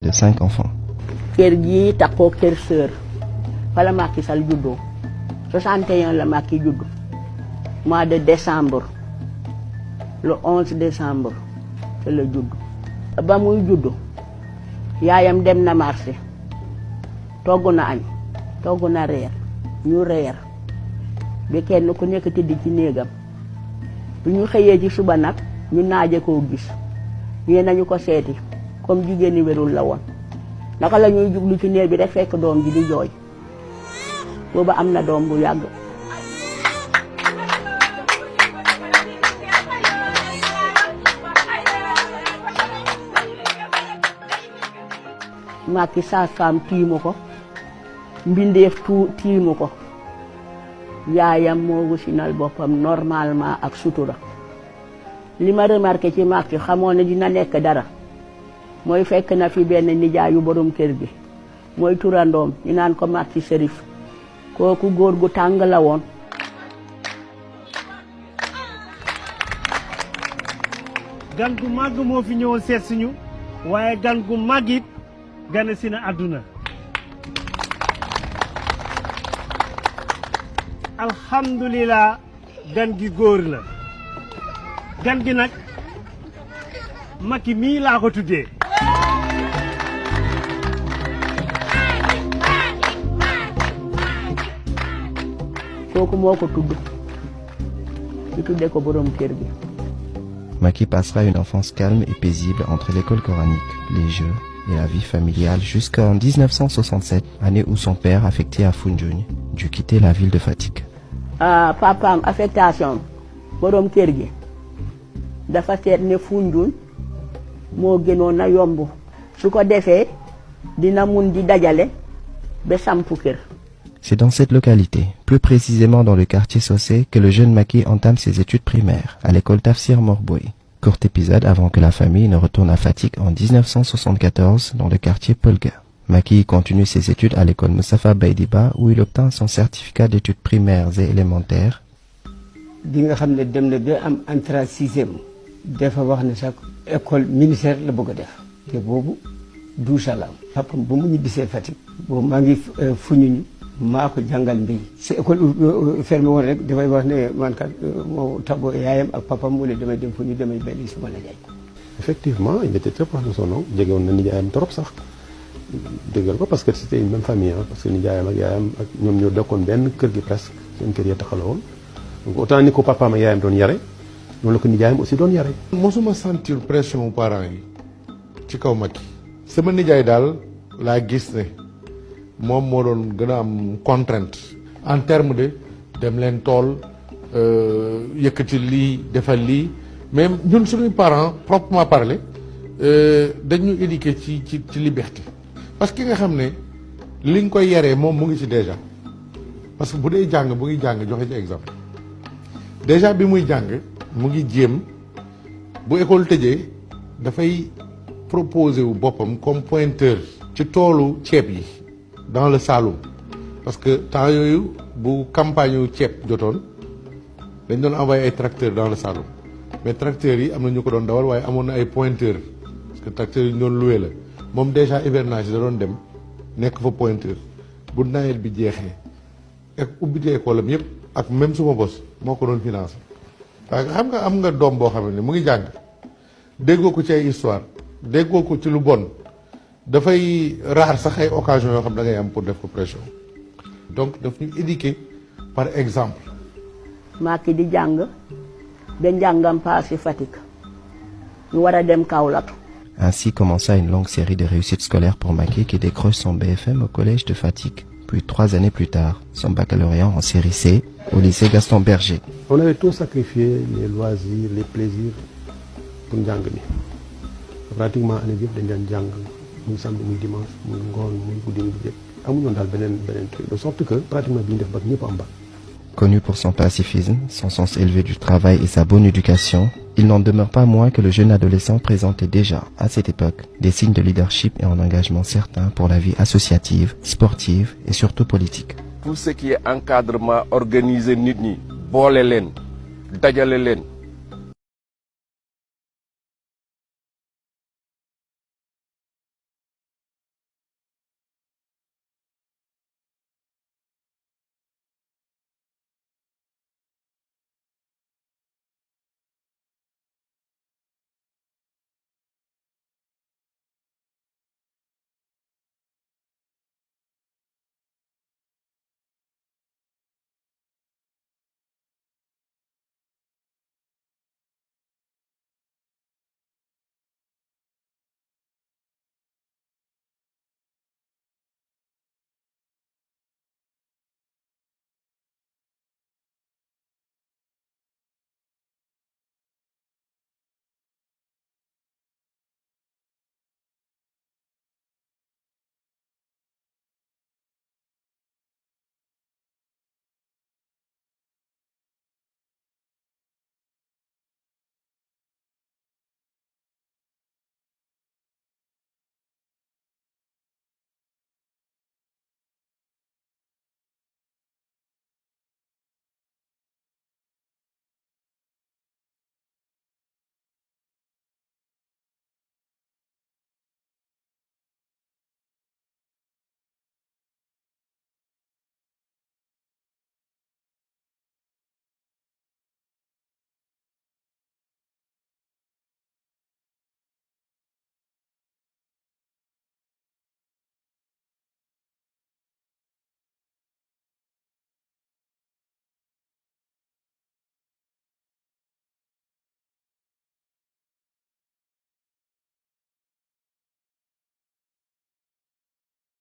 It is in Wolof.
de 5 enfants. kër gi takkoo kër sœur fa la Macky Sall juddoo 61 la Macky juddu mois de décembre le 11 décembre te la juddu ba muy juddu yaayam dem na marché togg na añ togg na reer ñu reer bi kenn ku nekk tëdd ci néegam bu ñu xëyee ci suba nag ñu naaje koo gis ñee nañu ko seeti comme jigéen ñi wérul la woon naka la ñuy jublu ci néeg bi rek fekk doom ji di jooy booba am na doom bu yàgg. Macky sage-femme tiimu ko mbindeef tiimu ko yaayam moo wasinal boppam normalement ak sutura li ma remarqué ci Macky xamoon ne dina nekk dara mooy fekk na fi benn nijaayu borom kër gi mooy turandoom ñu naan ko Macky Chérif kooku góor gu tàng la woon. gan gu màgg moo fi ñëwoon seet suñu waaye gan gu màgg it gane si na àdduna alhamdulilah gan gi góor la gan gi nag Macky mii laa ko tuddee kooku moo ko tudd ci tuddee ko borom kër gi. Macky passera une enfance calme et paisible entre l'école coranique, les jeux et la vie familiale jusqu'en 1967, année où son père, affecté à Foundiougne, dut quitter la ville de Fatick. Papaam affectation borom kër gi dafa seet ne Foundiougne moo gënoon a yomb su ko defee dina mun di dajale ba sampu kër. C'est dans cette localité, plus précisément dans le quartier Socé, que le jeune Macky entame ses études primaires, à l'école Tafsir Mor Boye. Court épisode avant que la famille ne retourne à Fatick en 1974 dans le quartier Polga. Macky continue ses études à l'école Moustapha Baydiba où il obtint son certificat d'études primaires et élémentaires. bi nga xam ne dem na ba am entrée sixième dafa wax ne sax école ministère la bëgg a def te boobu douze ans la am. papam bu mu ñibbisee Fatick boobu maa ngi Foundiougne maa ko jàngal mbéy si école fermé woon rek dafay wax ne man kat moo tàggoo yaayam ak papam mu ne damay dem Foundiougne damay benn suma la jaay. Effectivement, il était très proche de son oncle jege woon na nijaayam trop sax dëggal ko parce que c'était une même famille parce que nijaayam ak yaayam ak ñoom ñoo dekkoon benn kër gi presque seen kër yi taxaloo woon donc autant ni ko papaam ak yaayam doon yare noonu la ko nijaayam aussi doon yare. mosuma sentir pression parents yi ci kaw Macky sama nijaay daal laa gis ne moom moo doon gën a am contrainte en terme de dem leen tool yëkkati lii defal lii mais ñun suñuy parents proprement parler dañu éduquer ci liberté parce que nga xam ne li nga koy yaree moom mu ngi ci déjà parce que bu dee jàng bu ngi jàng joxe ci exemple déjà bi muy jàng mu ngi jéem bu école tëjee dafay proposer wu boppam comme pointeur ci toolu ceeb yi dans le Saloum parce que temps yooyu bu campagne yu ceeb jotoon dañ doon envoyer ay tracteurs dans le Saloum mais tracteurs yi am na ñu ko doon dawal waaye amoon na ay pointeurs parce que tracteurs yi ñu doon loué la moom déjà hivernage da doon dem nekk fa pointeur bu nawet bi jeexee ak ubbite école am yëpp ak même suma bos moo ko doon financé. parce que xam nga am nga doom boo xam ne mu ngi jàng déggoo ko ci ay histoire déggoo ko ci lu bon dafay raar sax ay occasion yoo xam da ngay am pour def ko pression donc daf ñu éduquer par exemple. Macky di jàng ba njàngam paase Fatick ñu war a dem Kaolack. Ainsi commença une longue série de réussites scolaires pour Macky qui décroche son BFM au collège de Fatick, puis 3 années plus tard, son baccalauréat en série C au lycée Gaston Berger. On avait tout sacrifié, les loisirs, les plaisirs pour njàng mi pratiquement année bi yëpp dañ daan jàng muy samedi muy dimanche muy ngoon muy guddi muy bëccëg amuñu woon daal beneen truc de sorte que pratiquement bi ñu def bac ñëpp am bac. Connu pour son pacifisme, son sens élevé du travail et sa bonne éducation, il n'en demeure pas moins que le jeune adolescent présentait déjà, à cette époque, des signes de leadership et un engagement certain pour la vie associative, sportive et surtout politique. Tout ce qui est encadrement, organiser nit ñi, boole leen, dajale leen,